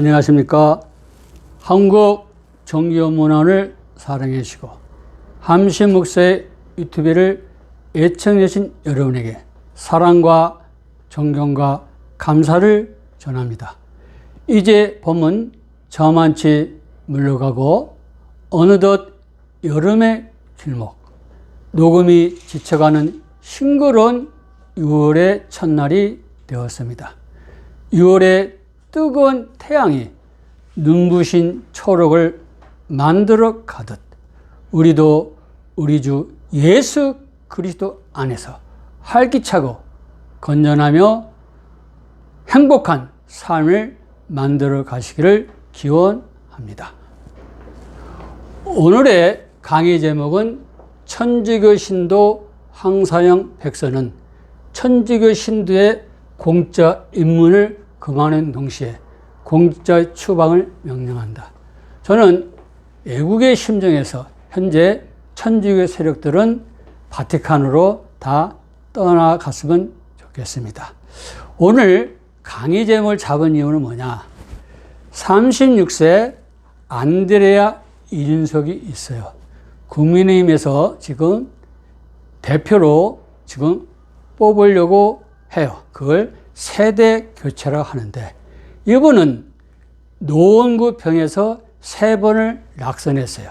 안녕하십니까. 한국 종교문화를 사랑해 주시고 함신 목사의 유튜브를 애청해 주신 여러분에게 사랑과 존경과 감사를 전합니다. 이제 봄은 저만치 물러가고 어느덧 여름의 길목, 녹음이 지쳐가는 싱그러운 6월의 첫날이 되었습니다. 6월의 뜨거운 태양이 눈부신 초록을 만들어 가듯 우리도 우리 주 예수 그리스도 안에서 활기차고 건전하며 행복한 삶을 만들어 가시기를 기원합니다. 오늘의 강의 제목은 천주교 신도 황사영 백서는 천주교 신도의 공짜 입문을 금하는 동시에 공짜 추방을 명령한다. 저는 애국의 심정에서 현재 천주교 세력들은 바티칸으로 다 떠나갔으면 좋겠습니다. 오늘 강의 제목을 잡은 이유는 뭐냐? 36세 안드레아 이준석이 있어요. 국민의힘에서 지금 대표로 지금 뽑으려고 해요. 그걸 세대 교체라고 하는데 이분은 노원구 병에서 3번을 낙선했어요.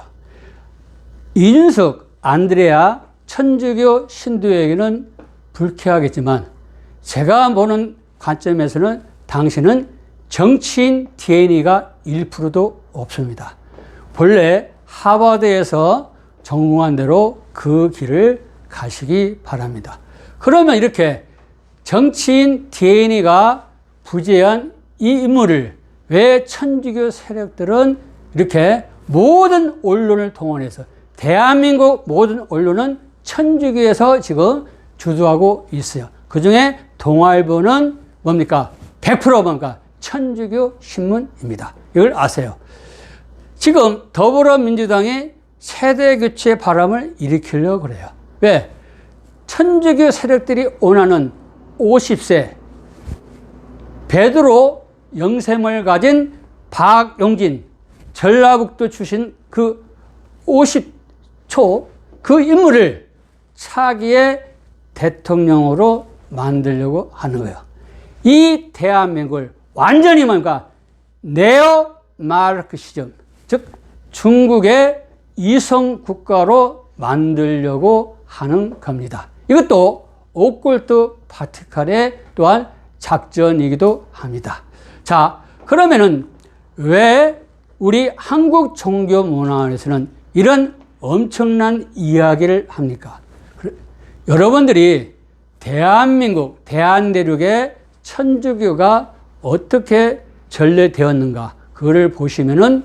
이준석 안드레아 천주교 신도에게는 불쾌하겠지만 제가 보는 관점에서는 당신은 정치인 DNA가 1%도 없습니다. 본래 하버드에서 전공한 대로 그 길을 가시기 바랍니다. 그러면 이렇게 정치인 DNA가 부재한 이 인물을 왜 천주교 세력들은 이렇게 모든 언론을 동원해서 대한민국 모든 언론은 천주교에서 지금 주도하고 있어요. 그 중에 동아일보는 뭡니까? 100% 뭡니까? 천주교 신문입니다. 이걸 아세요. 지금 더불어민주당이 세대교체 바람을 일으키려고 그래요. 왜? 천주교 세력들이 원하는 50세 베드로 영sem을 가진 박용진 전라북도 출신 그 50초 그 인물을 차기의 대통령으로 만들려고 하는 거예요. 이 대한민국을 완전히 뭔가 네오 마르크시즘, 즉 중국의 이성 국가로 만들려고 하는 겁니다. 이것도 오컬트 바티칸의 또한 작전이기도 합니다. 자, 그러면은 왜 우리 한국 종교 문화에서는 이런 엄청난 이야기를 합니까? 여러분들이 대한민국, 대한대륙의 천주교가 어떻게 전래되었는가, 그거를 보시면은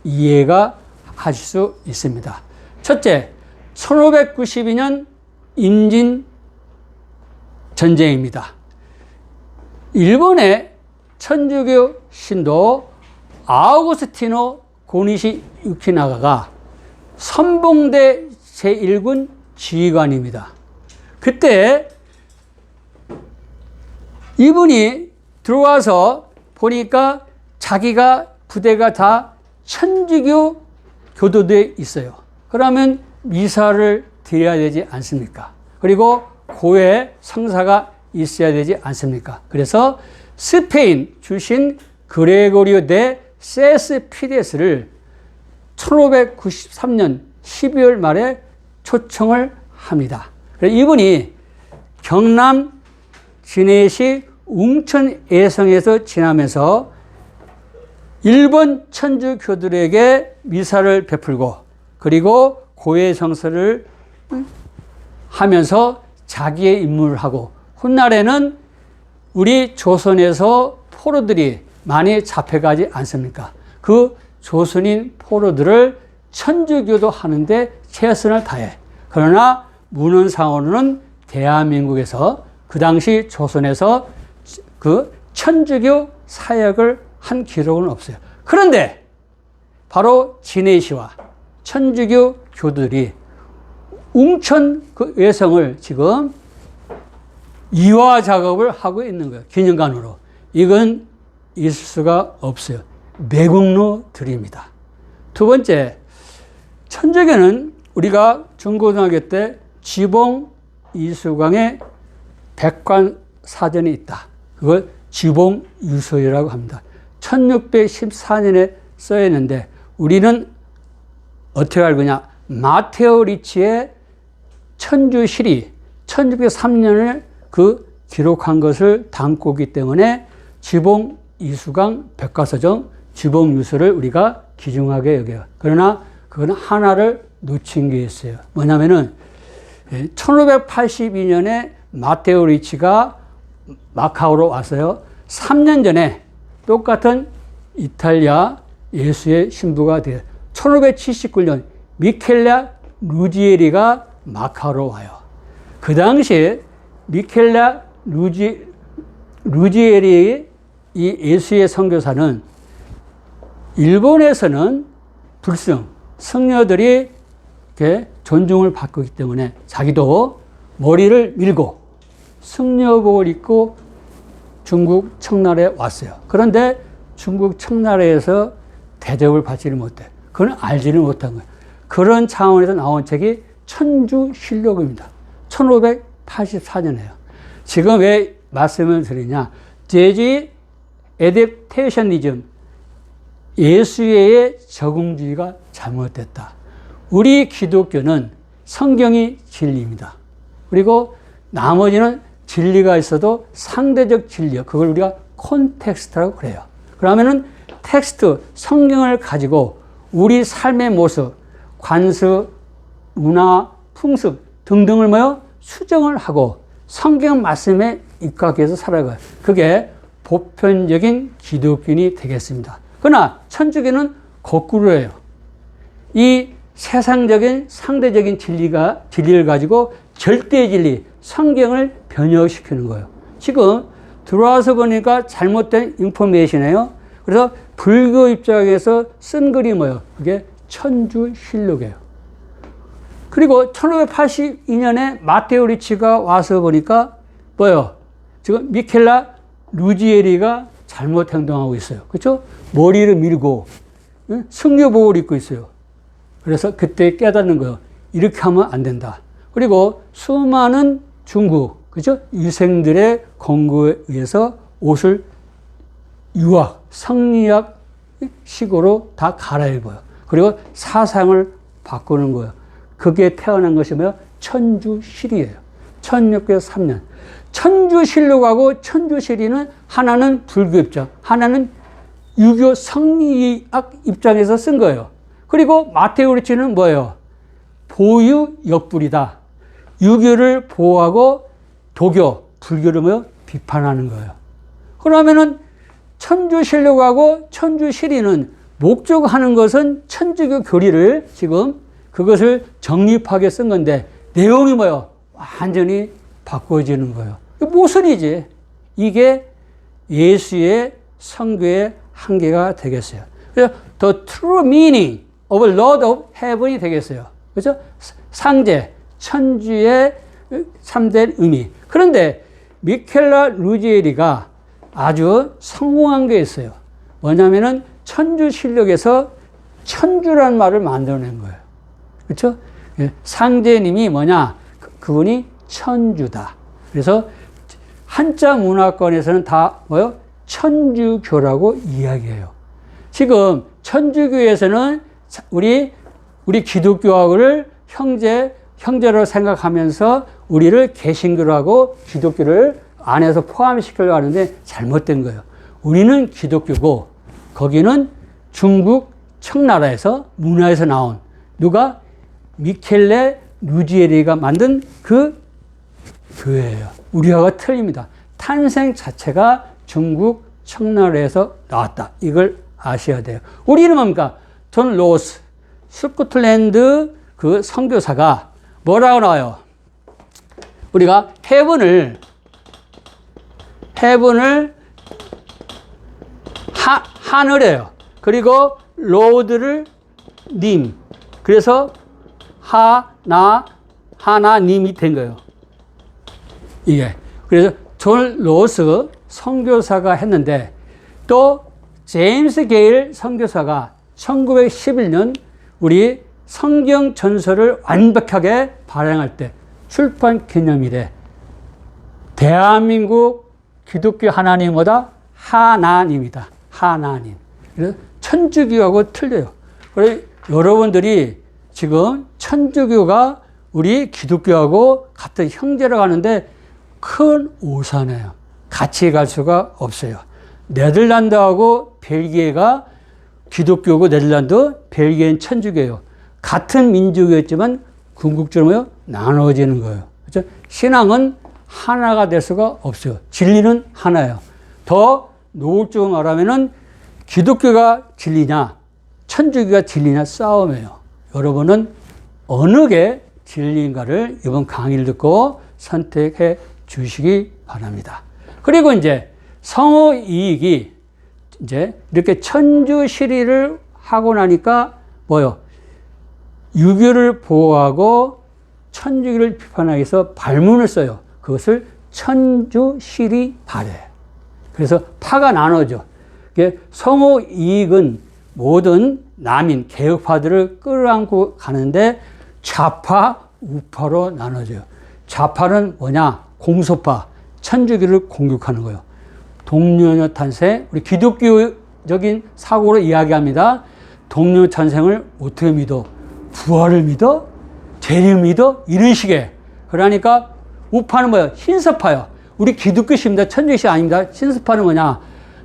이해가 하실 수 있습니다. 첫째, 1592년 임진 전쟁입니다. 일본의 천주교 신도 아우구스티노 고니시 유키나가가 선봉대 제1군 지휘관입니다. 그때 이분이 들어와서 보니까 자기가 부대가 다 천주교 교도되어 있어요. 그러면 미사를 드려야 되지 않습니까? 그리고 고회 성사가 있어야 되지 않습니까? 그래서 스페인 출신 그레고리오 데 세스피데스를 1593년 12월 말에 초청을 합니다. 이분이 경남 진해시 웅천 예성에서 지나면서 일본 천주교들에게 미사를 베풀고 그리고 고해 성사를 하면서 자기의 임무를 하고 훗날에는 우리 조선에서 포로들이 많이 잡혀가지 않습니까? 그 조선인 포로들을 천주교도 하는데 최선을 다해. 그러나 문헌상으로는 대한민국에서 그 당시 조선에서 그 천주교 사역을 한 기록은 없어요. 그런데 바로 진해시와 천주교 교들이 웅천 그 외성을 지금 이화 작업을 하고 있는 거예요. 기념관으로. 이건 있을 수가 없어요. 매국노들입니다. 두 번째, 천주교는 우리가 중고등학교 때 지봉 이수광의 백관사전이 있다. 그걸 지봉유서이라고 합니다. 1614년에 써있는데 우리는 어떻게 알고냐? 마테오 리치의 천주실이 1603년을 그 기록한 것을 담고 있기 때문에 지봉 이수강 백과사전 지봉유서를 우리가 귀중하게 여겨요. 그러나 그건 하나를 놓친 게 있어요. 뭐냐면은 1582년에 마테오 리치가 마카오로 왔어요. 3년 전에 똑같은 이탈리아 예수의 신부가 돼요. 1579년 미켈라 루지에리가 마카오로 와요. 그 당시에 미켈라 루지에리 이 예수의 선교사는 일본에서는 승려들이 이렇게 존중을 받고 있기 때문에 자기도 머리를 밀고 승려복을 입고 중국 청나라에 왔어요. 그런데 중국 청나라에서 대접을 받지를 못해. 그건 알지를 못한 거예요. 그런 차원에서 나온 책이 천주실록입니다. 1584년에요. 지금 왜 말씀을 드리냐? 제지 애댑테이셔니즘, 예수의 적응주의가 잘못됐다. 우리 기독교는 성경이 진리입니다. 그리고 나머지는 진리가 있어도 상대적 진리요. 그걸 우리가 콘텍스트라고 그래요. 그러면은 텍스트, 성경을 가지고 우리 삶의 모습, 관습, 문화, 풍습 등등을 수정을 하고 성경 말씀에 입각해서 살아가요. 그게 보편적인 기독교인이 되겠습니다. 그러나 천주교는 거꾸로예요. 이 세상적인 상대적인 진리를 가지고 절대 진리, 성경을 변형시키는 거예요. 지금 들어와서 보니까 잘못된 인포메이션이에요. 그래서 불교 입장에서 쓴 글이 뭐예요? 그게 천주실록이에요. 그리고 1582년에 마테오 리치가 와서 보니까 뭐예요? 지금 미켈라 루지에리가 잘못 행동하고 있어요. 그렇죠? 머리를 밀고 승려복을 입고 있어요. 그래서 그때 깨닫는 거예요. 이렇게 하면 안 된다. 그리고 수많은 중국, 그죠? 유생들의 권고에 의해서 옷을 유학, 성리학 식으로 다 갈아입어요. 그리고 사상을 바꾸는 거예요. 그게 태어난 것이 뭐예요? 천주실이에요. 1603년. 천주실록하고 천주실이는 하나는 불교 입장, 하나는 유교 성리학 입장에서 쓴 거예요. 그리고 마테오 리치는 뭐예요? 보유 역불이다. 유교를 보호하고 도교, 불교를 비판하는 거예요. 그러면은 천주실록하고 천주실이는 목적하는 것은 천주교 교리를 지금 그것을 정립하게 쓴 건데 내용이 뭐예요? 완전히 바꿔지는 거예요. 모순이지. 이게 예수의 선교의 한계가 되겠어요. 그래서 the true meaning of Lord of Heaven이 되겠어요. 그렇죠? 상제, 천주의 참된 의미. 그런데 미켈라 루지에리가 아주 성공한 게 있어요. 뭐냐면은 천주실록에서 천주라는 말을 만들어낸 거예요. 그렇죠? 상제님이 뭐냐? 그분이 천주다. 그래서 한자 문화권에서는 다 뭐요? 천주교라고 이야기해요. 지금 천주교에서는 우리 기독교하고를 형제로 생각하면서 우리를 개신교라고 기독교를 안에서 포함시키려고 하는데 잘못된 거예요. 우리는 기독교고 거기는 중국 청나라에서 문화에서 나온 누가 미켈레 루지에리가 만든 그 교회예요. 우리하고 틀립니다. 탄생 자체가 중국 청나라에서 나왔다. 이걸 아셔야 돼요. 우리는 뭡니까? 존 로스, 스코틀랜드 그 선교사가 뭐라고 나와요? 우리가 헤븐을 하늘이에요. 그리고 로드를 님. 그래서 하나님이 된 거예요. 이게. 그래서 존 로스 선교사가 했는데 또 제임스 게일 선교사가 1911년 우리 성경 전설을 완벽하게 발행할 때 출판 기념일에 대한민국 기독교 하나님보다 하나님이다. 하나님. 그래서 천주교하고 틀려요. 그래서 여러분들이 지금 천주교가 우리 기독교하고 같은 형제라고 하는데 큰 오산이에요. 같이 갈 수가 없어요. 네덜란드하고 벨기에가 기독교고 네덜란드, 벨기에는 천주교예요. 같은 민족이었지만 궁극적으로 나눠지는 거예요. 그렇죠? 신앙은 하나가 될 수가 없어요. 진리는 하나예요. 더 노골적으로 말하면은 기독교가 진리냐, 천주교가 진리냐 싸움이에요. 여러분은 어느 게 진리인가를 이번 강의를 듣고 선택해 주시기 바랍니다. 그리고 이제 성호 이익이 이제 이렇게 천주시리를 하고 나니까 뭐요? 유교를 보호하고 천주교를 비판하기 위해서 발문을 써요. 그것을 천주시리 발해. 그래서 파가 나눠져. 성호 이익은 모든 남인, 개혁파들을 끌어안고 가는데 좌파, 우파로 나눠져요. 좌파는 뭐냐? 공소파, 천주교를 공격하는 거예요. 동료녀 탄생, 우리 기독교적인 사고로 이야기합니다. 동료녀 탄생을 어떻게 믿어? 부활을 믿어? 재림 믿어? 이런 식의. 그러니까 우파는 뭐예요? 신서파요. 우리 기독교십니다. 천주교시 아닙니다. 신서파는 뭐냐?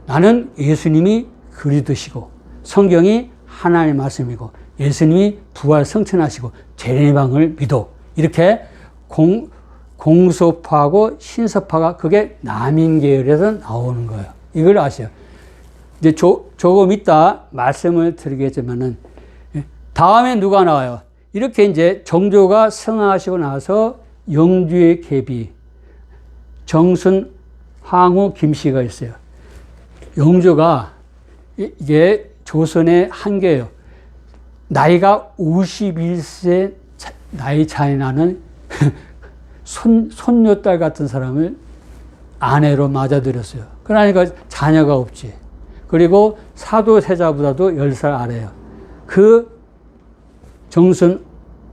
나는 예수님이 그리스도시고 성경이 하나님의 말씀이고 예수님이 부활 성천하시고 재림방을 믿어. 이렇게 공소파하고 신서파가 그게 남인계열에서 나오는 거예요. 이걸 아셔요. 이제 조금 이따 말씀을 드리겠지만은 다음에 누가 나와요? 이렇게 이제 정조가 승하하시고 나서 영주의 계비, 정순, 황후, 김씨가 있어요. 영조가 이게 조선의 한계예요. 나이가 51세 나이 차이 나는 손녀딸 같은 사람을 아내로 맞아들였어요. 그러니까 자녀가 없지. 그리고 사도세자보다도 10살 아래예요. 그 정순,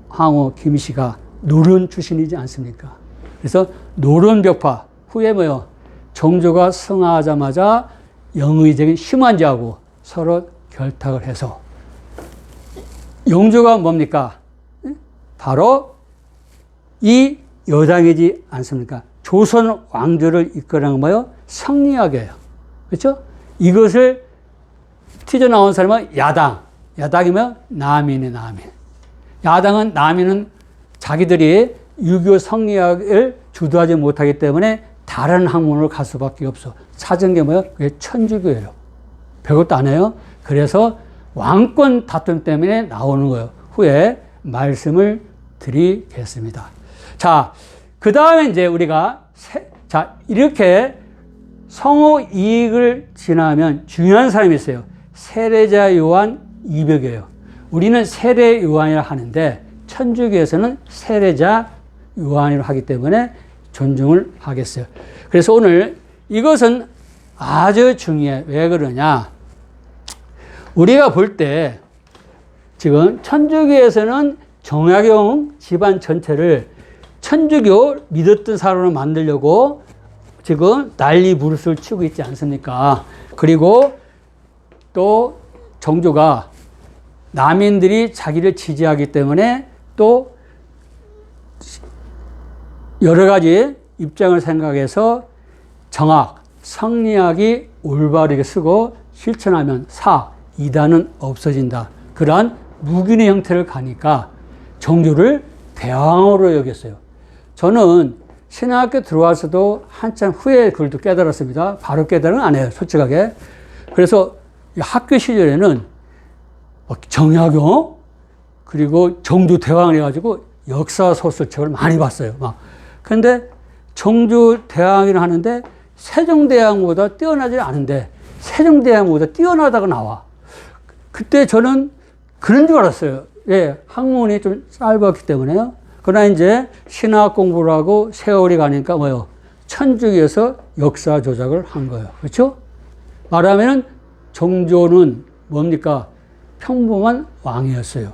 황후, 김씨가 노론 출신이지 않습니까? 그래서 노론벽파 후에 뭐요? 정조가 승하하자마자 영의적인 심환제하고 서로 결탁을 해서 영조가 뭡니까? 바로 이 여당이지 않습니까? 조선 왕조를 이끌어간 뭐요? 성리학이에요. 그렇죠? 이것을 튀어나온 사람은 야당. 야당이면 남인의 남인. 야당은 남인은 자기들이 유교 성리학을 주도하지 못하기 때문에 다른 학문으로 갈 수밖에 없어. 찾은 게 뭐예요? 그게 천주교예요. 별것도 안 해요. 그래서 왕권 다툼 때문에 나오는 거예요. 후에 말씀을 드리겠습니다. 자, 그 다음에 이제 우리가 이렇게 성호 이익을 지나면 중요한 사람이 있어요. 세례자 요한 이벽이에요. 우리는 세례 요한이라 하는데 천주교에서는 세례자 요한이라고 하기 때문에 존중을 하겠어요. 그래서 오늘 이것은 아주 중요해. 왜 그러냐? 우리가 볼 때 지금 천주교에서는 정약용 집안 전체를 천주교 믿었던 사람으로 만들려고 지금 난리 부르스를 치고 있지 않습니까? 그리고 또 정조가 남인들이 자기를 지지하기 때문에 또 여러 가지 입장을 생각해서 정학, 성리학이 올바르게 쓰고 실천하면 이단은 없어진다. 그러한 무균의 형태를 가니까 정조를 대왕으로 여겼어요. 저는 신학교 들어와서도 한참 후에 그걸 또 깨달았습니다. 바로 깨달은 안 해요, 솔직하게. 그래서 학교 시절에는 정약용 그리고 정조 대왕을 해가지고 역사 소설책을 많이 봤어요. 근데 정조 대왕이라 하는데 세종대왕보다 뛰어나지 않은데 세종대왕보다 뛰어나다가 나와. 그때 저는 그런 줄 알았어요. 예, 학문이 좀 짧았기 때문에요. 그러나 이제 신학 공부를 하고 세월이 가니까 뭐요? 천주교에서 역사 조작을 한 거예요. 그렇죠? 말하면 정조는 뭡니까? 평범한 왕이었어요.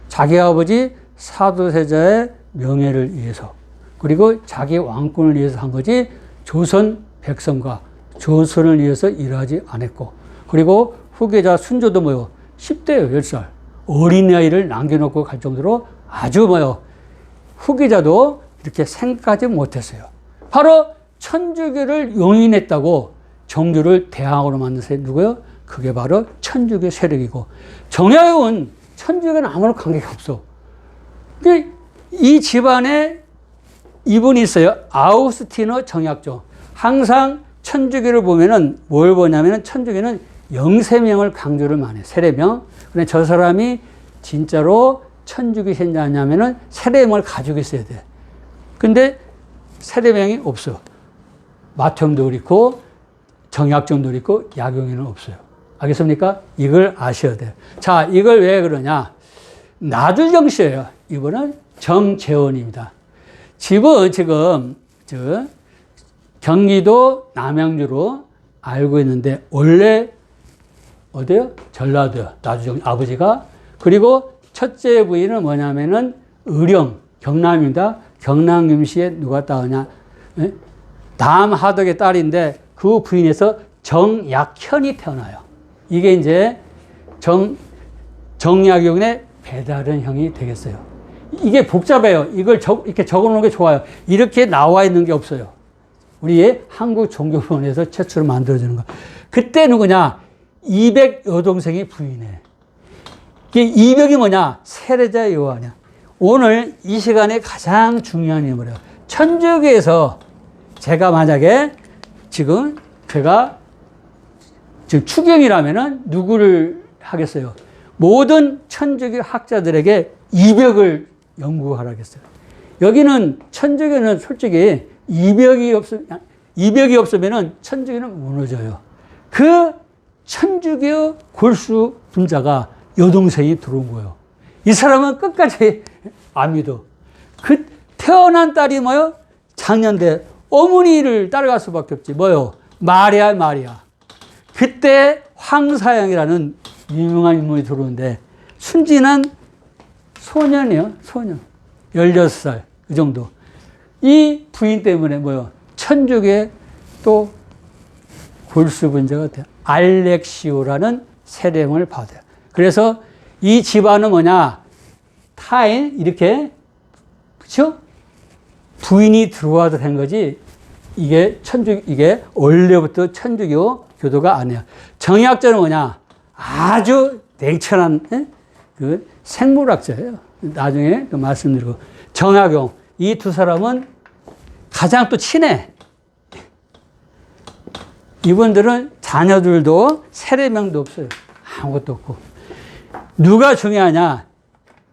자기 아버지 사도세자의 명예를 위해서, 그리고 자기 왕권을 위해서 한 거지 조선 백성과 조선을 위해서 일하지 않았고, 그리고 후계자 순조도 뭐요? 10대요, 10살. 어린아이를 남겨놓고 갈 정도로 아주 뭐요? 후계자도 이렇게 생각하지 못했어요. 바로 천주교를 용인했다고 정조를 대항으로 만든 세력 누구요? 그게 바로 천주교 세력이고, 정약용은 천주교는 아무런 관계가 없어. 이 집안에 이분이 있어요. 아우구스티노 정약종. 항상 천주교를 보면은 뭘 보냐면은 천주교는 영세명을 강조를 많이 해. 세례명. 근데 저 사람이 진짜로 천주교 신자냐면은 세례명을 가지고 있어야 돼. 근데 세례명이 없어. 마청도 그렇고 정약종도 그렇고 약용에는 없어요. 알겠습니까? 이걸 아셔야 돼요. 자, 이걸 왜 그러냐? 나주정씨예요. 이분은 정재원입니다. 집은 지금 경기도 남양주로 알고 있는데 원래 어디요? 전라도 나주정 아버지가. 그리고 첫째 부인은 뭐냐면은 의령 경남입니다. 경남김씨에 누가 따느냐? 남하덕의 딸인데 그 부인에서 정약현이 태어나요. 이게 이제 정약용의 배다른 형이 되겠어요. 이게 복잡해요. 이걸 이렇게 적어 놓은 게 좋아요. 이렇게 나와 있는 게 없어요. 우리의 한국종교원에서 최초로 만들어지는 거. 그때 누구냐? 이백 여동생이 부인해. 이게 이백이 뭐냐? 세례자 요한이야. 오늘 이 시간에 가장 중요한 인물이에요. 천주교에서 제가 만약에 지금 제가 추경이라면은 누구를 하겠어요? 모든 천주교 학자들에게 이백을 연구하라겠어요. 여기는 천주교는 솔직히 이백이 없으면은 천주교는 무너져요. 그 천주교 골수 분자가 여동생이 들어온 거예요. 이 사람은 끝까지 안 믿어. 그 태어난 딸이 뭐요? 장년대 어머니를 따라갈 수밖에 없지. 뭐요? 마리아. 그때 황사양이라는 유명한 인물이 들어오는데 순진한 소년이에요. 소년. 16살. 그 정도. 이 부인 때문에 뭐요? 천주교의 또 골수 분자가 돼요. 알렉시오라는 세례명을 받아요. 그래서 이 집안은 뭐냐? 타인, 이렇게, 그쵸? 부인이 들어와도 된 거지, 이게 원래부터 천주교 교도가 아니에요. 정약자는 뭐냐? 아주 냉철한, 그 생물학자예요. 나중에 그 말씀드리고. 정약용. 이 두 사람은 가장 또 친해. 이분들은 자녀들도 세례명도 없어요. 아무것도 없고. 누가 중요하냐?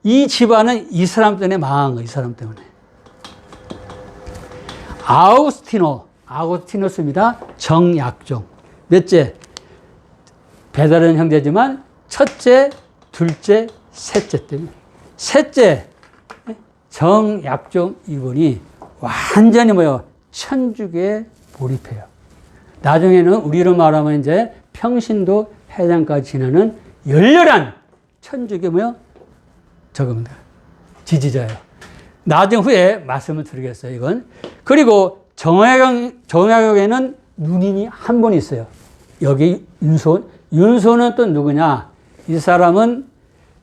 이 집안은 이 사람 때문에 망한 거예요. 이 사람 때문에. 아우구스티노스입니다. 정약종. 몇째? 배다른 형제지만 첫째, 둘째, 셋째 때문에. 셋째, 정약종 이분이 완전히 뭐요? 천주교에 몰입해요. 나중에는 우리로 말하면 이제 평신도 해장까지 지나는 열렬한 천주교 뭐요? 저겁니다. 지지자예요. 나중 후에 말씀을 드리겠어요, 이건. 그리고 정약용에는 누님이 한 분 있어요. 여기 윤소는 또 누구냐? 이 사람은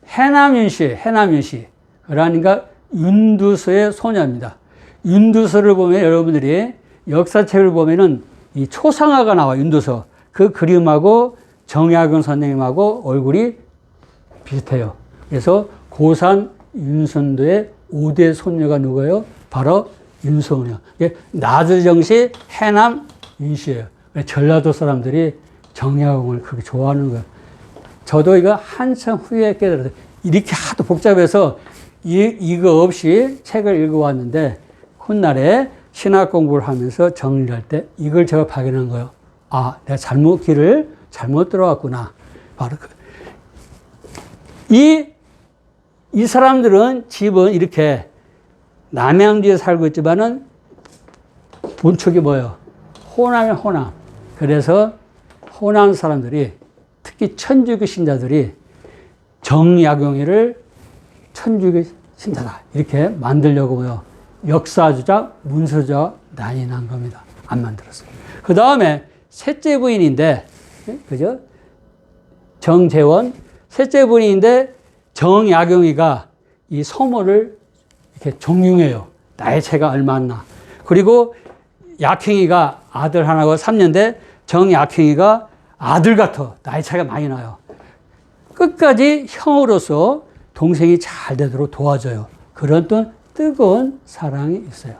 해남윤씨. 그러니까 윤두서의 소녀입니다. 윤두서를 보면 여러분들이 역사책을 보면은 이 초상화가 나와, 윤두서. 그 그림하고 정약용 선생님하고 얼굴이 비슷해요. 그래서 고산 윤선도의 5대 손녀가 누구예요? 바로 윤소녀. 나주정씨 해남 윤씨예요. 전라도 사람들이 정약용을 그렇게 좋아하는 거예요. 저도 이거 한참 후에 깨달았어요. 이렇게 하도 복잡해서 이거 없이 책을 읽어왔는데 훗날에 신학 공부를 하면서 정리를 할 때 이걸 제가 발견한 거예요. 아, 내가 길을 잘못 들어왔구나. 바로 이 사람들은 집은 이렇게 남양주에 살고 있지만은 본척이 뭐예요? 호남이에요, 호남. 그래서 호남 사람들이 특히 천주교 신자들이 정약용이를 천주교 신자다 이렇게 만들려고요. 역사주자, 문서주자 난이 난 겁니다. 안 만들었어요. 그 다음에 셋째 부인인데, 그죠? 정재원, 셋째 부인인데 정약용이가 이 소모를 이렇게 종용해요. 나이 차이가 얼마 안 나. 그리고 약행이가 아들 하나고 3년대 정약행이가 아들 같아. 나이 차이가 많이 나요. 끝까지 형으로서 동생이 잘 되도록 도와줘요. 그런 또 뜨거운 사랑이 있어요.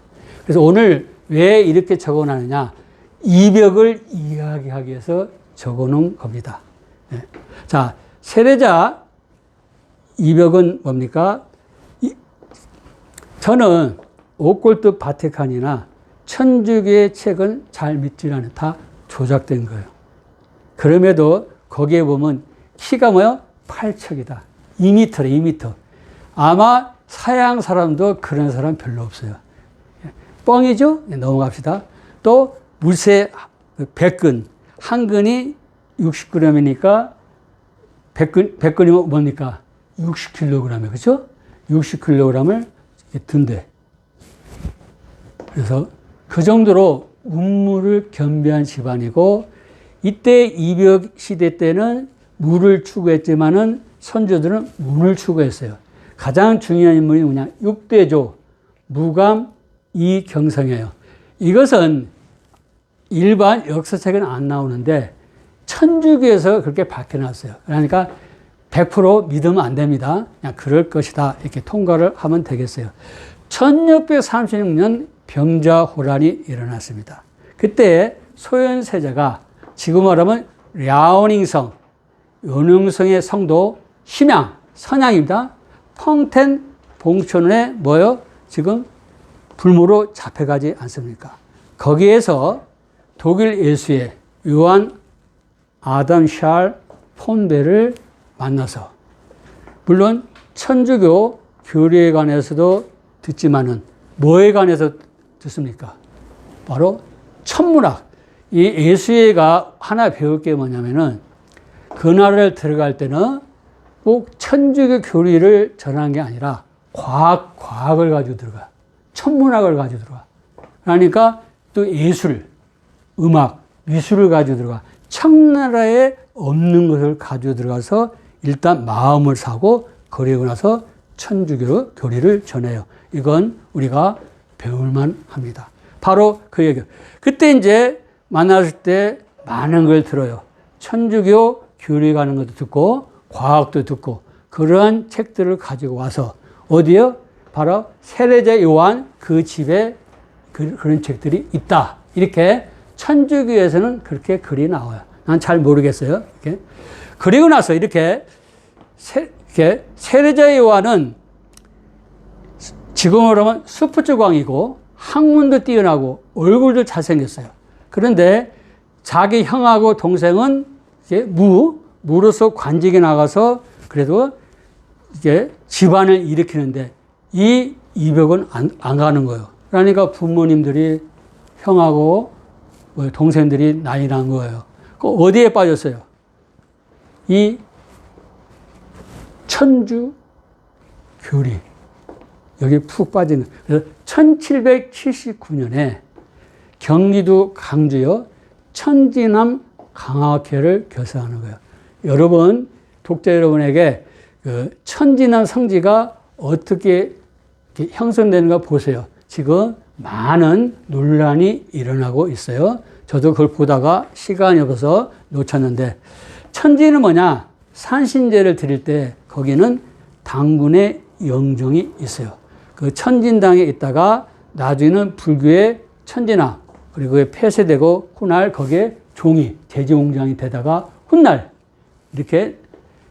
그래서 오늘 왜 이렇게 적어놨느냐. 이벽을 이야기하기 위해서 적어놓은 겁니다. 네. 자, 세례자 이벽은 뭡니까? 저는 오콜트 바티칸이나 천주교의 책은 잘 믿지 않아요. 다 조작된 거예요. 그럼에도 거기에 보면 키가 뭐요? 8척이다. 2m래, 2m. 아마 서양 사람도 그런 사람 별로 없어요. 뻥이죠? 넘어갑시다. 또 물새 100근, 한 근이 60g이니까 100근이면 뭡니까? 60kg이에요. 그렇죠? 60kg을 든대. 그래서 그 정도로 문물을 겸비한 집안이고, 이때 이벽 시대 때는 물을 추구했지만은 선조들은 문을 추구했어요. 가장 중요한 인물이 뭐냐? 6대조 무감 이경성이에요. 이것은 일반 역사책은 안 나오는데 천주교에서 그렇게 밝혀놨어요. 그러니까 100% 믿으면 안 됩니다. 그냥 그럴 것이다. 이렇게 통과를 하면 되겠어요. 1636년 병자호란이 일어났습니다. 그때 소현세자가 지금 말하면 랴오닝성, 연흥성의 성도 심양, 선양입니다. 펑텐 봉천에 뭐요? 지금 불모로 잡혀가지 않습니까? 거기에서 독일 예수의 요한 아담 샬 폰베를 만나서, 물론 천주교 교리에 관해서도 듣지만은 뭐에 관해서 듣습니까? 바로 천문학. 이 예수회가 하나 배울 게 뭐냐면은 그 나라를 들어갈 때는 꼭 천주교 교리를 전하는 게 아니라 과학을 가지고 들어가. 천문학을 가지고 들어가. 그러니까 또 예술, 음악, 미술을 가지고 들어가. 청나라에 없는 것을 가지고 들어가서 일단 마음을 사고, 그리고 나서 천주교 교리를 전해요. 이건 우리가 배울만 합니다. 바로 그 얘기. 그때 이제 만났을 때 많은 걸 들어요. 천주교 교리 가는 것도 듣고, 과학도 듣고, 그러한 책들을 가지고 와서, 어디요? 바로 세례자 요한 그 집에 그런 책들이 있다. 이렇게 천주교에서는 그렇게 글이 나와요. 난 잘 모르겠어요. 이렇게. 그리고 나서 이렇게 세례자 요한은 지금으로 하면 스포츠광이고 학문도 뛰어나고 얼굴도 잘생겼어요. 그런데 자기 형하고 동생은 이제 무로서 관직에 나가서 그래도 이제 집안을 일으키는데 이 이벽은 안 가는 거예요. 그러니까 부모님들이, 형하고 동생들이 난리 난 거예요. 그 어디에 빠졌어요? 이 천주 교리. 여기 푹 빠지는. 그래서 1779년에 경기도 강주요 천지남 강학회를 결성하는 거예요. 여러분, 독자 여러분에게 그 천지남 성지가 어떻게 형성되는가 보세요. 지금 많은 논란이 일어나고 있어요. 저도 그걸 보다가 시간이 없어서 놓쳤는데, 천지는 뭐냐? 산신제를 드릴 때 거기는 당군의 영종이 있어요. 그 천진당에 있다가 나중에는 불교의 천진왕, 그리고 그게 폐쇄되고 훗날 거기에 종이, 제지공장이 되다가 훗날 이렇게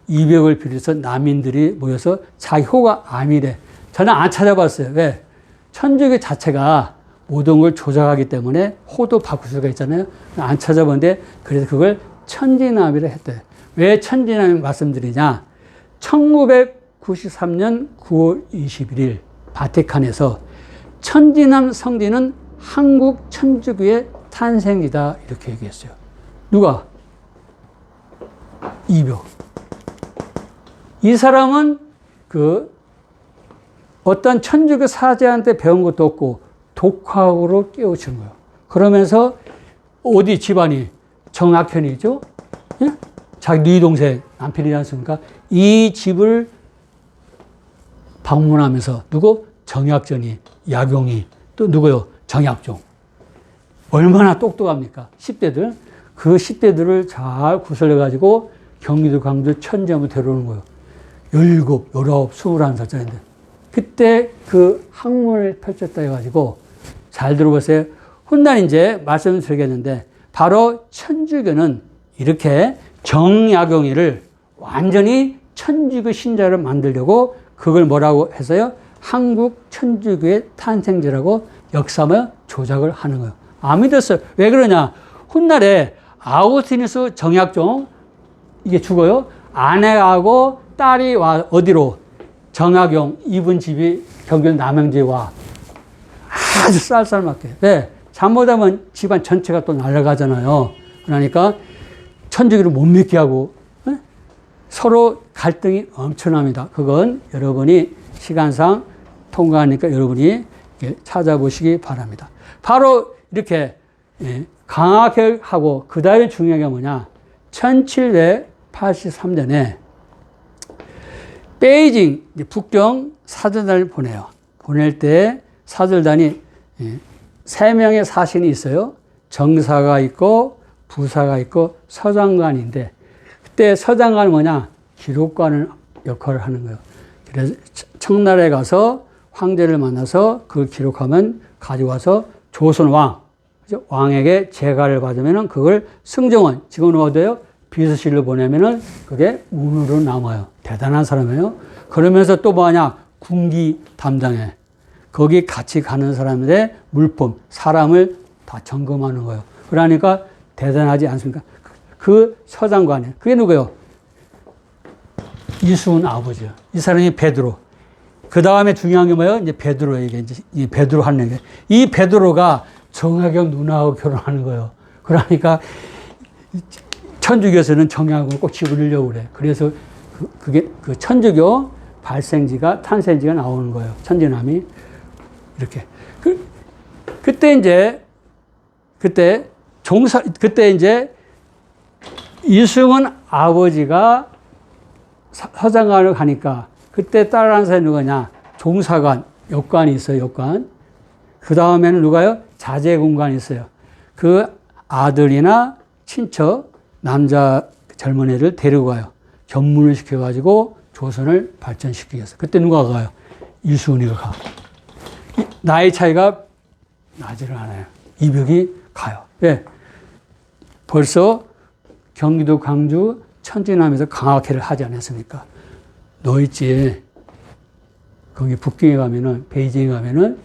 이벽을 비롯해서 난민들이 모여서 자기 호가 암이래. 저는 안 찾아봤어요. 왜? 천주교 자체가 모든 걸 조작하기 때문에 호도 바꿀 수가 있잖아요. 안 찾아봤는데, 그래서 그걸 천진암이라 했대요. 왜 천진암 말씀드리냐? 1993년 9월 21일 바티칸에서 천진암 성지는 한국 천주교의 탄생이다 이렇게 얘기했어요. 누가? 이벽. 이 사람은 어떤 천주교 사제한테 배운 것도 없고 독학으로 깨우친 거예요. 그러면서 어디 집안이 정약현이죠? 예? 자기 누이 동생 남편이지 않습니까? 이 집을 방문하면서 누구? 정약전이, 약용이, 또 누구요? 정약종. 얼마나 똑똑합니까? 10대들. 그 10대들을 잘 구슬려가지고 경기도 광주 천지함으로 데려오는 거예요. 17, 19, 21살짜리인데. 그때 그 학문을 펼쳤다 해가지고 잘 들어보세요. 훗날 이제 말씀드리겠는데 바로 천주교는 이렇게 정약용이를 완전히 천주교 신자를 만들려고 그걸 뭐라고 해서요? 한국 천주교의 탄생지라고 역사만 조작을 하는 거예요. 안 믿었어요. 왜 그러냐? 훗날에 아우구스티누스 정약종 이게 죽어요. 아내하고 딸이 와 어디로? 정약용 이분 집이 경기도 남양주에 와. 아주 쌀쌀맞게. 네. 잘못하면 집안 전체가 또 날아가잖아요. 그러니까 천주교를 못 믿게 하고 네? 서로 갈등이 엄청납니다. 그건 여러분이 시간상 통과하니까 여러분이 찾아보시기 바랍니다. 바로 이렇게 강학하고 그 다음에 중요한 게 뭐냐? 1783년에 베이징 북경 사절단을 보내요. 보낼 때 사절단이 3명의 사신이 있어요. 정사가 있고 부사가 있고 서장관인데 그때 서장관은 뭐냐? 기록관을 역할을 하는 거예요. 그래서 청나라에 가서 황제를 만나서 그걸 기록하면 가져와서 조선 왕에게 제가를 받으면 그걸 승정원, 지금은 어디요? 비서실로 보내면은 그게 운으로 남아요. 대단한 사람이에요. 그러면서 또 뭐냐? 군기 담당해. 거기 같이 가는 사람들의 물품, 사람을 다 점검하는 거예요. 그러니까 대단하지 않습니까? 그 서장관이에요. 그게 누구예요? 이순 아버지요. 이 사람이 베드로. 그 다음에 중요한 게 뭐예요? 이제 베드로에게, 이제 이 베드로 하는 게. 이 베드로가 정약용 누나하고 결혼하는 거예요. 그러니까 천주교에서는 정약용을 꼭 집으려고 그래. 그래서 그게 그 천주교 발생지가, 탄생지가 나오는 거예요. 천지남이. 이렇게. 그때 이제 이승훈 아버지가 서장관을 가니까 그때 따라하는 사람이 누구냐? 종사관, 역관이 있어요, 역관. 그 다음에는 누가요? 자제공관이 있어요. 그 아들이나 친척, 남자 젊은 애를 데리고 가요. 견문을 시켜가지고 조선을 발전시키기 위해서. 그때 누가 가요? 이순이가 가. 나이 차이가 나지를 않아요. 이벽이 가요. 왜? 벌써 경기도 광주 천진남에서 강학회를 하지 않았습니까? 너 있지. 거기 북경에 가면은, 베이징에 가면은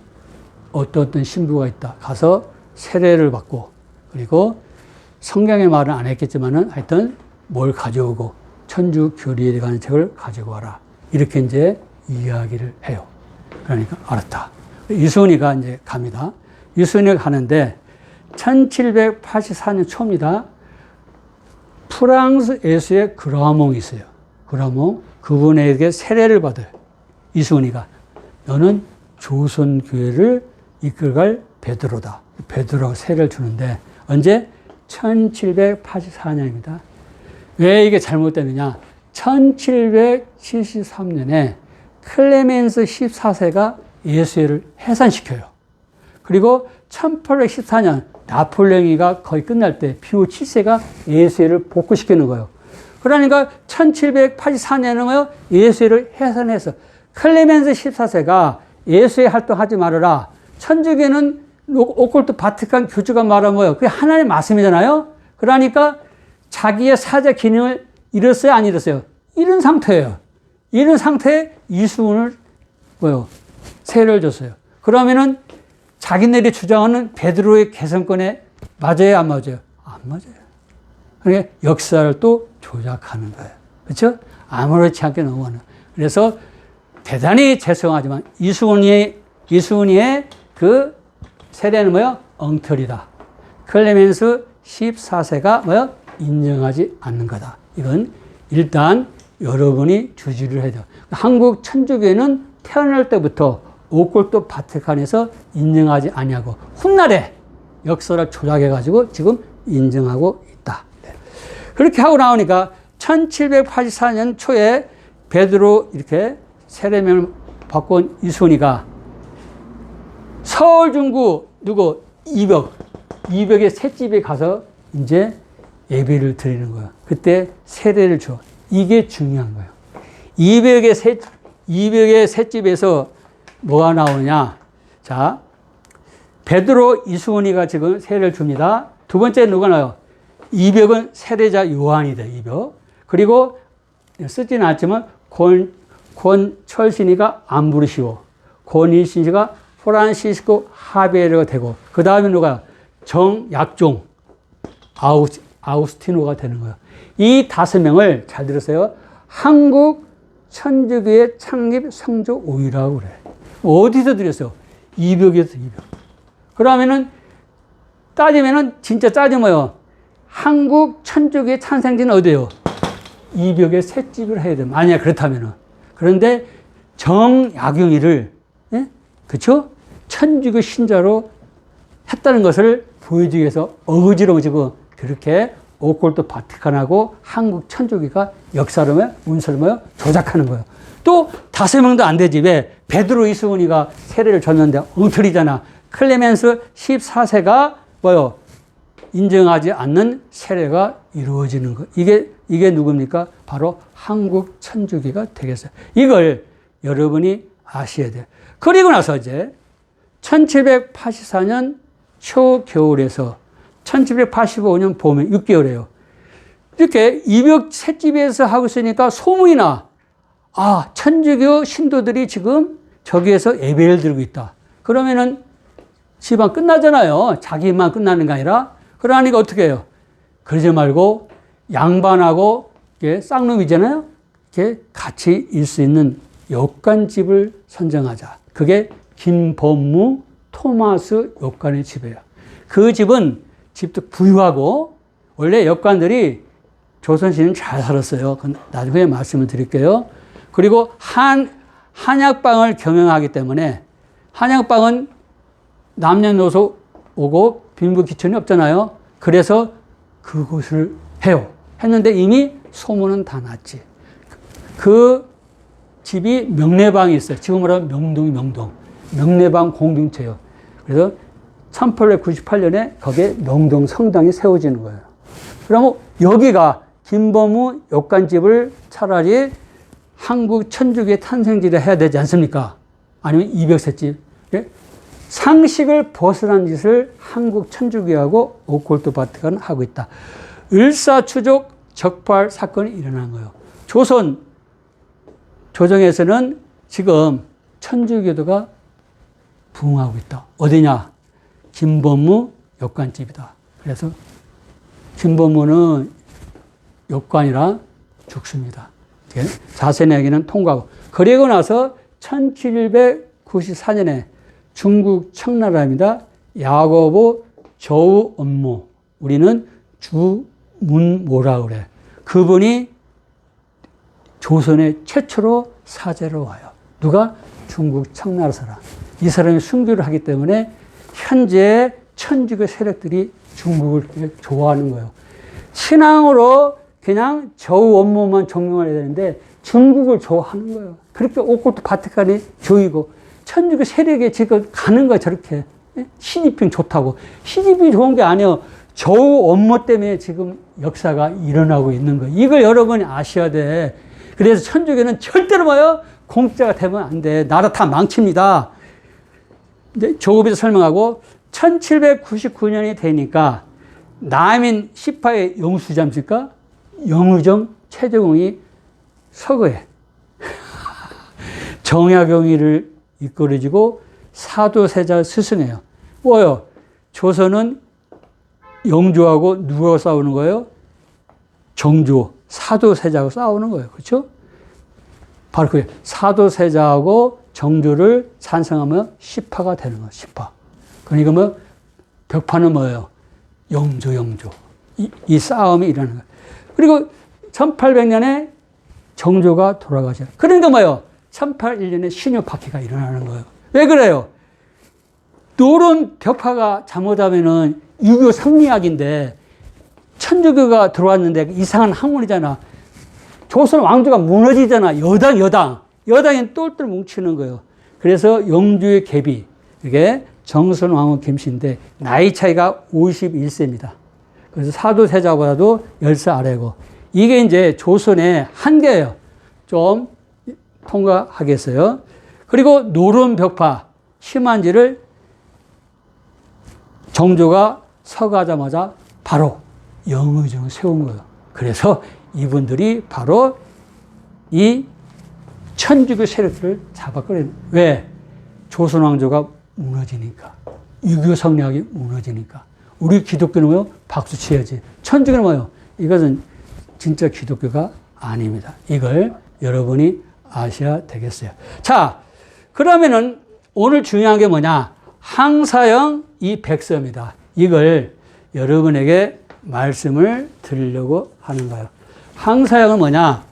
어떤 신부가 있다. 가서 세례를 받고, 그리고 성경의 말은 안 했겠지만은 하여튼 뭘 가져오고, 천주 교리에 관한 책을 가지고 와라. 이렇게 이제 이야기를 해요. 그러니까 알았다. 이순이가 이제 갑니다. 이순이가 가는데 1784년 초입니다. 프랑스 예수의 그라몽이 있어요. 그라몽. 그분에게 세례를 받아요. 이순이가. 너는 조선교회를 이끌어갈 베드로다. 베드로가 세례를 주는데 언제? 1784년입니다. 왜 이게 잘못되느냐? 1773년에 클레멘스 14세가 예수회를 해산시켜요. 그리고 1814년 나폴레옹이가 거의 끝날 때 피오 7세가 예수회를 복구시키는 거예요. 그러니까 1784년에 예수회를 해산해서 클레멘스 14세가 예수회 활동하지 말아라. 천주교는 오컬트 바티칸 교주가 말하면 뭐예요? 그게 하나님의 말씀이잖아요. 그러니까 자기의 사제 기능을 잃었어요, 안 잃었어요? 잃은 상태예요. 잃은 상태에 이순을 뭐요? 세례를 줬어요. 그러면은 자기네들이 주장하는 베드로의 개성권에 맞아요, 안 맞아요? 안 맞아요. 그러니까 역사를 또 조작하는 거예요. 그렇죠? 아무렇지 않게 넘어가는. 그래서 대단히 죄송하지만 이순이의 그 세례는 뭐요? 엉터리다. 클레멘스 14세가 뭐요? 인정하지 않는 거다. 이건 일단 여러분이 주지를 해야 돼요. 한국 천주교회는 태어날 때부터 오골도 바티칸에서 인정하지 아니하고 훗날에 역사를 조작해가지고 지금 인정하고 있다. 네. 그렇게 하고 나오니까 1784년 초에 베드로 이렇게 세례명을 바꾼 이순이가 서울 중구 누구 이벽의 셋집에 가서 이제 예배를 드리는 거예요. 그때 세례를 줘. 이게 중요한 거예요. 이벽의 셋집에서 뭐가 나오냐? 자, 베드로 이수은이가 지금 세례를 줍니다. 두 번째 누가 나와요? 이벽은 세례자 요한이 돼, 이벽. 그리고 쓰지는 않지만 권철신이가 암브로시오, 권일신이가 프란시스코 하베르가 되고, 그 다음에 누가 정약종 아우스티노가 되는 거예요. 이 5명을 잘 들으세요. 한국 천주교의 창립 성조 5위라고 그래. 어디서 들었어요? 이벽에서 이벽. 그러면은 따지면은 진짜 따지면요. 한국 천주교의 탄생지는 어디예요? 이벽의 셋집을 해야 돼요. 만약 그렇다면은. 그런데 정약용이를, 예? 그쵸? 천주교 신자로 했다는 것을 보여주기 위해서 억지로 지금 그렇게 오골도 바티칸하고 한국 천주교가 역사를 문서를 조작하는 거예요. 또 5명도 안 되지. 왜? 베드로 이수은이가 세례를 줬는데 엉터리잖아. 클레멘스 14세가 뭐요? 인정하지 않는 세례가 이루어지는 거. 이게 누굽니까? 바로 한국 천주교가 되겠어요. 이걸 여러분이 아셔야 돼요. 그리고 나서 이제 1784년 초겨울에서 1785년 봄에 6개월이에요. 이렇게 이벽 셋집에서 하고 있으니까 소문이 나. 아, 천주교 신도들이 지금 저기에서 예배를 드리고 있다. 그러면은 집안 끝나잖아요. 자기만 끝나는 게 아니라. 그러니까 어떻게 해요? 그러지 말고 양반하고 쌍놈이잖아요. 이렇게 같이 있을 수 있는 역관집을 선정하자. 그게 김범무 토마스 역관의 집이에요. 그 집은 집도 부유하고 원래 역관들이 조선시대는 잘 살았어요. 나중에 말씀을 드릴게요. 그리고 한약방을 경영하기 때문에 한약방은 남녀노소 오고 빈부귀천이 없잖아요. 그래서 그곳을 해요. 했는데 이미 소문은 다 났지. 그 집이 명례방이 있어요. 지금 말하면 명동. 명례방 공동체요. 그래서 1898년에 거기에 명동 성당이 세워지는 거예요. 그러면 여기가 김범우 역관집을 차라리 한국 천주교의 탄생지를 해야 되지 않습니까? 아니면 이벽셋집. 상식을 벗어난 짓을 한국 천주교하고 오골도 바티칸은 하고 있다. 을사추적 적발 사건이 일어난 거예요. 조정에서는 지금 천주교도가 부흥하고 있다. 어디냐? 김범무 역관집이다. 그래서 김범무는 역관이라 죽습니다. 자세한 얘기는 통과하고. 그리고 나서 1794년에 중국 청나라입니다. 야고보 저우 엄모. 우리는 주문모라 그래. 그분이 조선의 최초로 사제로 와요. 누가? 중국 청나라 사람. 이 사람이 순교를 하기 때문에 현재 천주교 세력들이 중국을 좋아하는 거예요. 신앙으로 그냥 저우 원모만 존경해야 되는데 중국을 좋아하는 거예요. 그렇게 오골도 바티칸이 조이고 천주교 세력에 지금 가는 거야. 저렇게 시집이 좋다고. 시집이 좋은 게 아니에요. 저우 원모 때문에 지금 역사가 일어나고 있는 거예요. 이걸 여러분이 아셔야 돼. 그래서 천주교는 절대로 뭐예요? 공짜가 되면 안 돼. 나라 다 망칩니다. 이제 조급에서 설명하고 1799년이 되니까 남인 10파의 영수잠입니까? 영의정 최정웅이 서거해. 정약용이를 이끌어주고 사도세자 스승해요. 뭐요? 조선은 영조하고 누가 싸우는 거예요? 정조, 사도세자하고 싸우는 거예요. 그렇죠? 바로 그게 사도세자하고 정조를 찬성하면 10파가 되는 거예요. 10파. 그러니까 뭐 벽파는 뭐예요? 영조. 이 싸움이 일어나는 거예요. 그리고 1800년에 정조가 돌아가죠. 그러니까 뭐예요? 1801년에 신유박해가 일어나는 거예요. 왜 그래요? 노론 벽파가 잘못하면은 유교 성리학인데 천주교가 들어왔는데 이상한 학문이잖아. 조선 왕조가 무너지잖아. 여당이 똘똘 뭉치는 거예요. 그래서 영주의 계비, 이게 정선왕후 김씨인데 나이 차이가 51세입니다. 그래서 사도세자보다도 10살 아래고, 이게 이제 조선의 한계예요. 좀 통과하겠어요. 그리고 노론 벽파 심한지를 정조가 서가자마자 바로 영의정을 세운 거예요. 그래서 이분들이 바로 이 천주교 세력들을 잡아끌어요. 왜? 조선 왕조가 무너지니까. 유교 성리학이 무너지니까. 우리 기독교는 뭐요? 박수 쳐야지. 천주교는 뭐요? 이것은 진짜 기독교가 아닙니다. 이걸 여러분이 아셔야 되겠어요. 자, 그러면은 오늘 중요한 게 뭐냐? 항사형 이 백서입니다. 이걸 여러분에게 말씀을 드리려고 하는 거예요. 항사형은 뭐냐?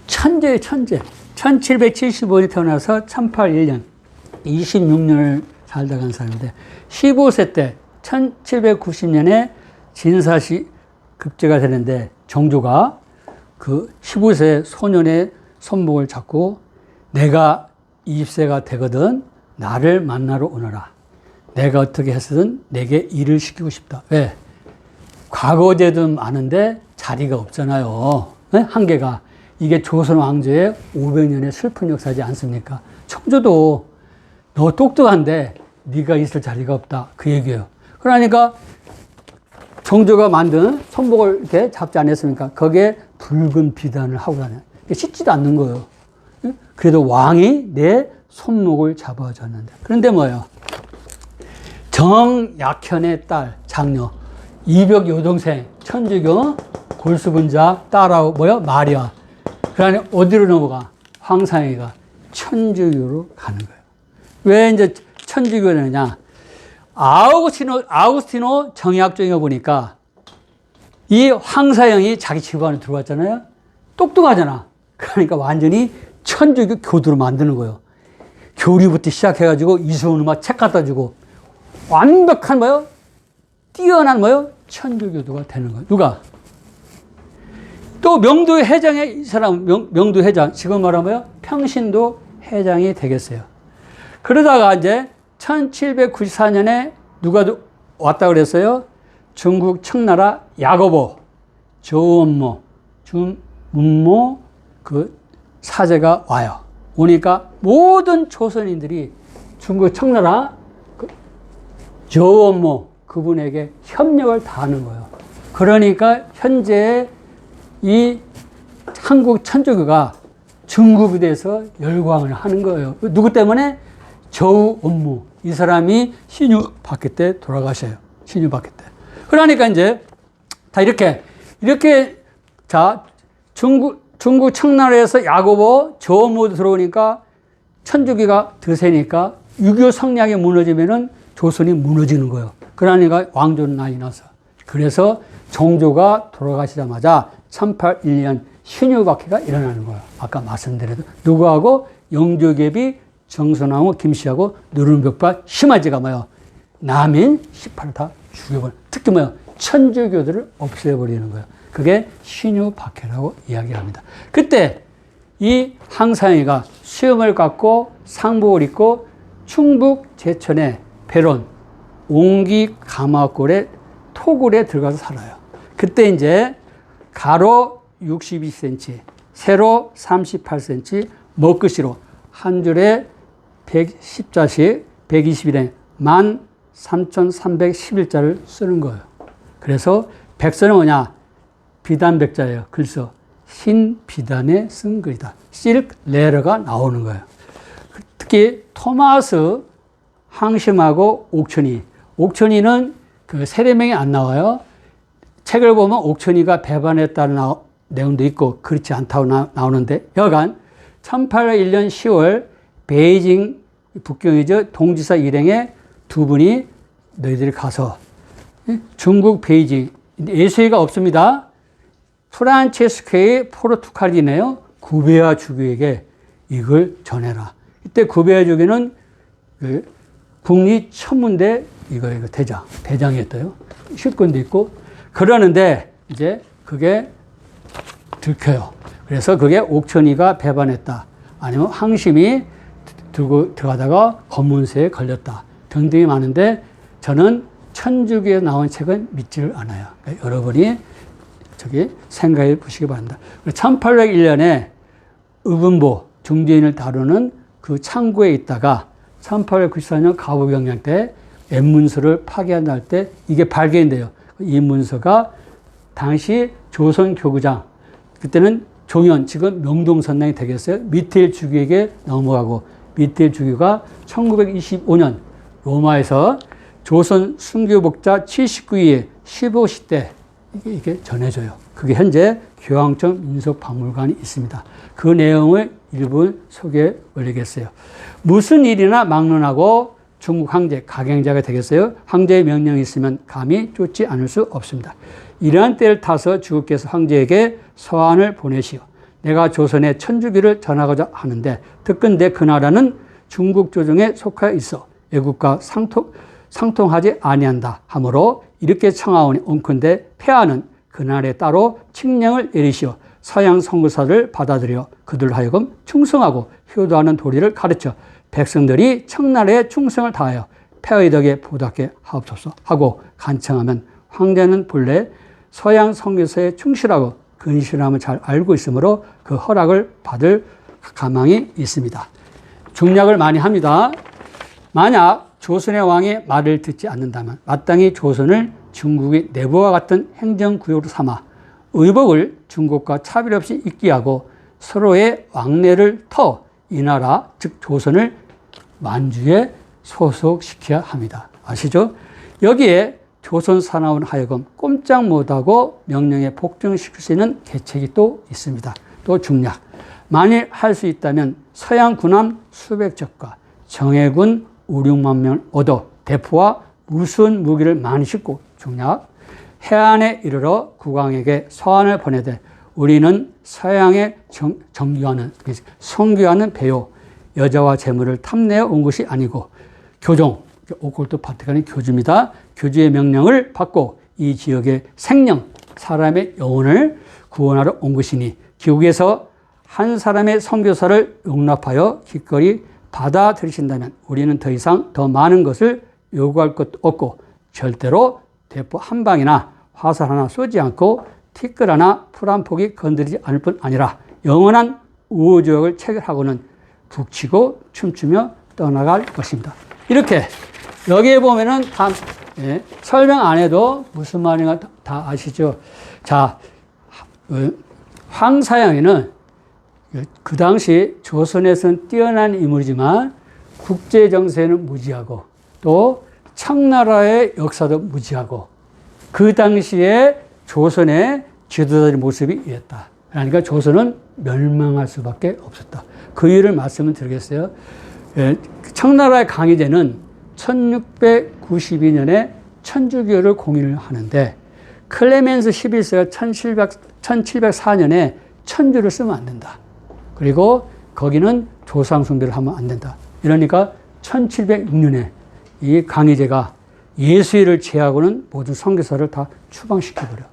천재예요, 천재. 1775년에 태어나서 1801년, 26년을 살다 간 사람인데, 15세 때 1790년에 진사시 급제가 되는데, 정조가 그 15세 소년의 손목을 잡고 내가 20세가 되거든 나를 만나러 오너라. 내가 어떻게 해서든 내게 일을 시키고 싶다. 왜? 과거제도 많은데 자리가 없잖아요. 네? 한계가. 이게 조선 왕조의 500년의 슬픈 역사지 않습니까? 청조도 너 똑똑한데 네가 있을 자리가 없다. 그 얘기예요. 그러니까 정조가 만든 손목을 이렇게 잡지 않았습니까? 거기에 붉은 비단을 하고 다녀요. 씻지도 않는 거예요. 그래도 왕이 내 손목을 잡아줬는데. 그런데 뭐예요? 정약현의 딸, 장녀, 이벽 여동생, 천주교 골수분자 딸하고 뭐요? 마리아. 그러니 어디로 넘어가? 황상희가 천주교로 가는 거예요. 왜 이제 천주교냐냐? 아우구스티노 정약종에 보니까 이 황사형이 자기 집안에 들어왔잖아요. 똑똑하잖아. 그러니까 완전히 천주교 교도로 만드는 거예요. 교리부터 시작해가지고 이수훈을 막 책 갖다 주고 완벽한 뭐요? 뛰어난 뭐요? 천주교도가 되는 거예요. 누가? 또 명도 회장의 이 사람, 명도 회장, 지금 말하면 평신도 회장이 되겠어요. 그러다가 이제 1794년에 누가 왔다 그랬어요? 중국 청나라 야고보, 조원모, 문모 그 사제가 와요. 오니까 모든 조선인들이 중국 청나라 그 조원모 그분에게 협력을 다하는 거예요. 그러니까 현재 이 한국 천주교가 중국에 대해서 열광을 하는 거예요. 누구 때문에? 조원무. 이 사람이 신유박해 때 돌아가셔요. 신유박해 때. 그러니까 이제 다 이렇게 자, 중국 청나라에서 야고보, 조원무 들어오니까 천주교가 드세니까 유교 성리학이 무너지면은 조선이 무너지는 거예요. 그러니까 왕조는 난리 나서. 그래서 정조가 돌아가시자마자 1801년 신유박해가 일어나는 거예요. 아까 말씀드려도 누구하고? 영조계비 정선왕후 김씨하고 누른벽파 심한지가 뭐예요? 남인 18을 다 죽여버려. 특히 뭐예요? 천주교들을 없애버리는 거예요. 그게 신유박해라고 이야기합니다. 그때 이 항상이가 수염을 갖고 상복을 입고 충북 제천의 배론 옹기 가마골의 토굴에 들어가서 살아요. 그때 이제 가로 62cm, 세로 38cm, 먹글씨로 한 줄에 110자씩 120일에 13,311자를 쓰는 거예요. 그래서 백서는 뭐냐? 비단백자예요. 글써. 신비단에 쓴 글이다. 실크 레러가 나오는 거예요. 특히 토마스 항심하고 옥천이는 그 세례명이 안 나와요. 책을 보면 옥천이가 배반했다는 내용도 있고 그렇지 않다고 나오는데 여간 1801년 10월 베이징 북경이죠. 동지사 일행에 두 분이 너희들이 가서 중국 베이징. 예수회가 없습니다. 프란체스코의 포르투갈이네요. 구베아 주교에게 이걸 전해라. 이때 구베아 주교는 그 국립 천문대 이거 대장이었대요. 실권도 있고. 그러는데 이제 그게 들켜요. 그래서 그게 옥천이가 배반했다. 아니면 황심이 들고 들어가다가 검문세에 걸렸다. 등등이 많은데 저는 천주교에 나온 책은 믿지를 않아요. 그러니까 여러분이 생각해 보시기 바랍니다. 1801년에 의금보 중재인을 다루는 그 창구에 있다가 1894년 가부경량 때 엠문서를 파괴한다 할 때 이게 발견돼요. 이 문서가 당시 조선 교구장, 그때는 종현, 지금 명동선당이 되겠어요. 미테일 주교에게 넘어가고, 미테일 주교가 1925년 로마에서 조선 순교복자 79위의 15시 때 이게 전해져요. 그게 현재 교황청 민속박물관이 있습니다. 그 내용을 일부 소개해 올리겠어요. 무슨 일이나 막론하고 중국 황제, 가경자가 되겠어요. 황제의 명령이 있으면 감히 쫓지 않을 수 없습니다. 이러한 때를 타서 주께서 황제에게 서한을 보내시오. 내가 조선에 천주교를 전하고자 하는데 듣건대 그 나라는 중국 조정에 속하여 있어 애국과 상통하지 아니한다 하므로 이렇게 청하오니 온컨대 폐하는 그날에 따로 칙령을 내리시오. 서양 선교사를 받아들여 그들 하여금 충성하고 효도하는 도리를 가르쳐 백성들이 청나라에 충성을 다하여 폐하의 덕에 보답게 하옵소서 하고 간청하면 황제는 본래 서양 선교사에 충실하고 근실함을 잘 알고 있으므로 그 허락을 받을 가망이 있습니다. 중략을 많이 합니다. 만약 조선의 왕이 말을 듣지 않는다면 마땅히 조선을 중국의 내부와 같은 행정구역으로 삼아 의복을 중국과 차별 없이 있게 하고 서로의 왕래를 터 이 나라 즉 조선을 만주에 소속시켜야 합니다. 아시죠? 여기에 조선 사나운 하여금 꼼짝 못하고 명령에 복종시킬 수 있는 계책이 또 있습니다. 또 중략. 만일 할 수 있다면 서양 군함 수백 척과 정예군 5, 6만 명을 얻어 대포와 무슨 무기를 많이 싣고 중략. 해안에 이르러 국왕에게 서한을 보내되 우리는 서양에 선교하는 배요 여자와 재물을 탐내어 온 것이 아니고 교종, 오컬트 파트가 교주입니다. 교주의 명령을 받고 이 지역의 생명, 사람의 영혼을 구원하러 온 것이니 기국에서 한 사람의 선교사를 용납하여 기꺼이 받아들이신다면 우리는 더 이상 더 많은 것을 요구할 것도 없고 절대로 대포 한 방이나 화살 하나 쏘지 않고 티끌 하나 풀 한 폭이 건드리지 않을 뿐 아니라 영원한 우호적을 체결하고는 북치고 춤추며 떠나갈 것입니다. 이렇게 여기에 보면은 다 설명 안 해도 무슨 말인가 다 아시죠? 자, 황사양이는 그 당시 조선에서는 뛰어난 인물이지만 국제 정세는 무지하고 또 청나라의 역사도 무지하고 그 당시에 조선의 지도자의 모습이 이랬다. 그러니까 조선은 멸망할 수밖에 없었다. 그 이유를 말씀을 드리겠어요. 청나라의 강희제는 1692년에 천주교를 공인을 하는데 클레멘스 11세가 1704년에 천주를 쓰면 안 된다. 그리고 거기는 조상 숭배를 하면 안 된다. 이러니까 1706년에 이 강희제가 예수회를 제하고는 모든 선교사를 다 추방시켜버려.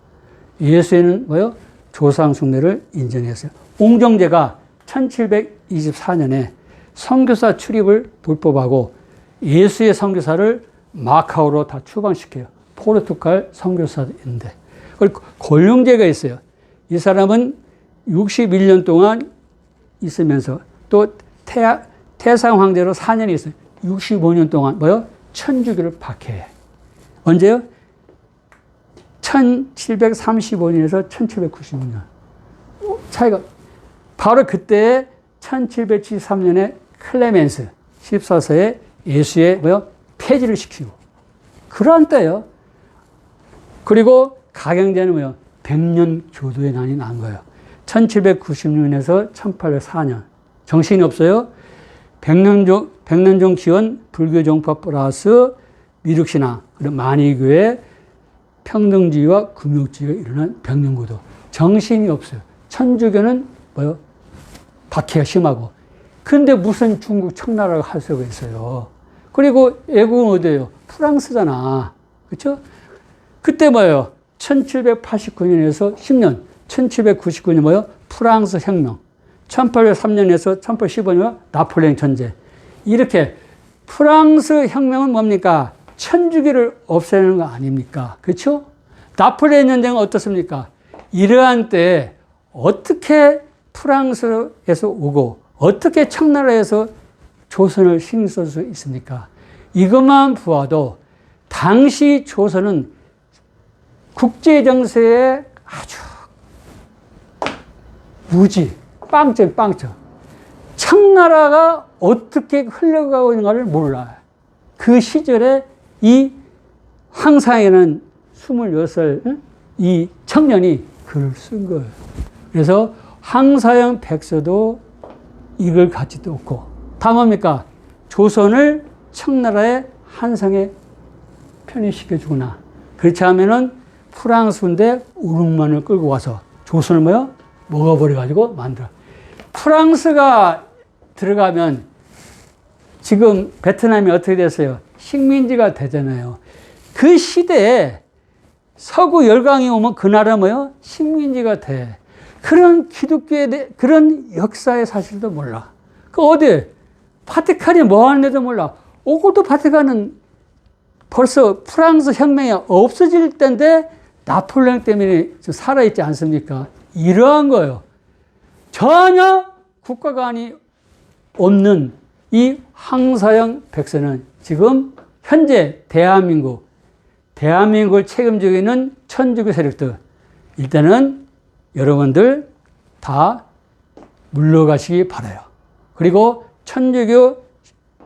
예수회는 뭐요? 조상 숭배를 인정했어요. 옹정제가 1724년에 선교사 출입을 불법하고 예수의 선교사를 마카오로 다 추방시켜요. 포르투갈 선교사도 있는데. 그리고 골룡제가 있어요. 이 사람은 61년 동안 있으면서 또 태상 황제로 4년이 있어요. 65년 동안 뭐요? 천주교를 박해해. 언제요? 1735년에서 1796년. 차이가 바로 그때 1773년에 클레멘스 14세에 예수의 뭐요? 폐지를 시키고 그러한 때예요. 그리고 가경제는 뭐요? 100년 교도의 난이 난 거예요. 1796년에서 1804년. 정신이 없어요. 백년종 기원 불교 종파 플러스 미륵신앙, 그리고 만이교회 평등주의와 금욕주의가 일어난 백년구도. 정신이 없어요. 천주교는 뭐요? 박해가 심하고. 근데 무슨 중국 청나라가 할 수가 있어요. 그리고 애국은 어디예요? 프랑스잖아. 그렇죠? 그때 뭐예요? 1789년에서 10년, 1799년 뭐예요? 프랑스 혁명. 1803년에서 1815년 나폴레옹 전제. 이렇게 프랑스 혁명은 뭡니까? 천주교를 없애는 거 아닙니까? 그렇죠? 나폴레옹 전쟁은 어떻습니까? 이러한 때 어떻게 프랑스에서 오고 어떻게 청나라에서 조선을 신경 쓸 수 있습니까? 이것만 보아도 당시 조선은 국제정세에 아주 무지, 빵점. 청나라가 어떻게 흘러가고 있는가를 몰라요. 그 시절에 이 황상이라는 26살 이 청년이 글을 쓴 거예요. 그래서 황사영 백서도 이걸 가지도 없고, 다 뭡니까? 조선을 청나라의 한상에 편입시켜주구나. 그렇지 않으면은 프랑스인데 우르만을 끌고 와서 조선을 뭐요? 먹어버려가지고 만들어. 프랑스가 들어가면 지금 베트남이 어떻게 됐어요? 식민지가 되잖아요. 그 시대에 서구 열강이 오면 그 나라 뭐요? 식민지가 돼. 그런 기독교의 그런 역사의 사실도 몰라. 그 어디 바티칸이 뭐 하는데도 몰라. 오kultu 바티칸은 벌써 프랑스 혁명이 없어질 때인데 나폴레옹 때문에 살아있지 않습니까? 이러한 거예요. 전혀 국가관이 없는 이 황사영 백서는 지금 현재 대한민국을 책임지고 있는 천주교 세력들, 일단은 여러분들 다 물러가시기 바라요. 그리고 천주교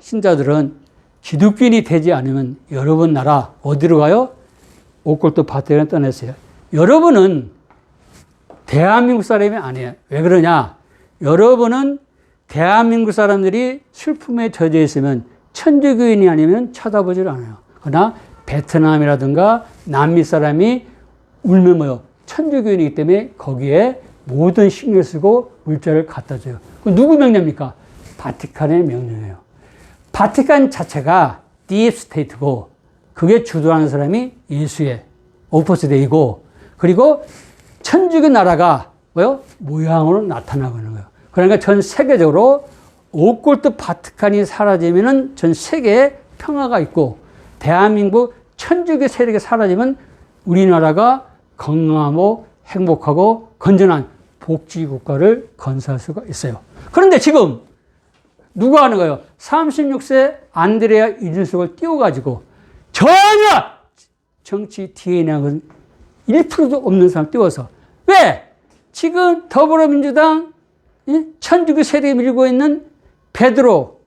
신자들은 기독교인이 되지 않으면 여러분 나라 어디로 가요? 오kultu 바티칸을 떠났어요. 여러분은 대한민국 사람이 아니에요. 왜 그러냐? 여러분은 대한민국 사람들이 슬픔에 젖어 있으면 천주교인이 아니면 쳐다보질 않아요. 그러나 베트남이라든가 남미 사람이 울면 뭐요? 천주교인이기 때문에 거기에 모든 신경을 쓰고 물자를 갖다 줘요. 누구 명령입니까? 바티칸의 명령이에요. 바티칸 자체가 딥스테이트고 그게 주도하는 사람이 예수의 오퍼스데이고, 그리고 천주교 나라가 뭐요? 모양으로 나타나고 있는 거예요. 그러니까 전 세계적으로 오kultu 바티칸이 사라지면은 전 세계에 평화가 있고, 대한민국 천주교 세력이 사라지면 우리나라가 건강하고 행복하고 건전한 복지국가를 건설할 수가 있어요. 그런데 지금 누가 하는 거예요? 36세 안드레아 이준석을 띄워가지고 전혀 정치 DNA는 1%도 없는 사람 띄워서, 왜? 지금 더불어민주당 천주교 세력이 밀고 있는 베드로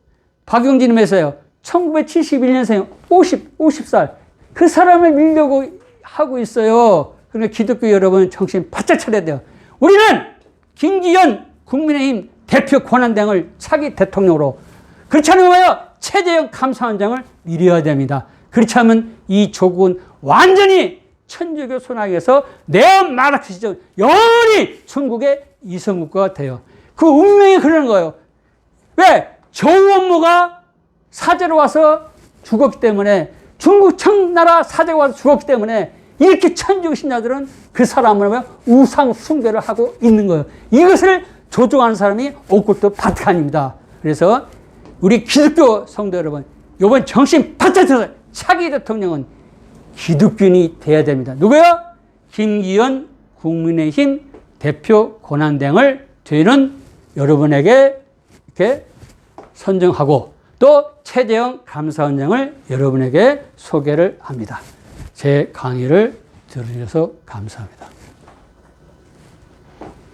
박용진 매서요. 1971년생 50살. 그 사람을 밀려고 하고 있어요. 그러니까 기독교 여러분 정신 바짝 차려야 돼요. 우리는 김기현 국민의힘 대표 권한대행을 차기 대통령으로, 그렇지 않으면 뭐예요? 최재형 감사원장을 밀어야 됩니다. 그렇지 않으면 이 조국은 완전히 천주교 손아귀에서 네오마르크시즘 영원히 중국의 이성국가가 돼요. 그 운명이 그러는 거예요. 왜? 조원모가 사제로 와서 죽었기 때문에, 중국 청나라 사제가 와서 죽었기 때문에 이렇게 천주교 신자들은 그 사람을 우상 숭배를 하고 있는 거예요. 이것을 조종하는 사람이 오kultu 바티칸입니다. 그래서 우리 기독교 성도 여러분, 이번 정신 바짝 차려서 차기 대통령은 기독교인이 돼야 됩니다. 누구요? 김기현 국민의힘 대표 권한대행을 저희는 여러분에게 이렇게 선정하고 또 최재형 감사원장을 여러분에게 소개를 합니다. 제 강의를 들으셔서 감사합니다.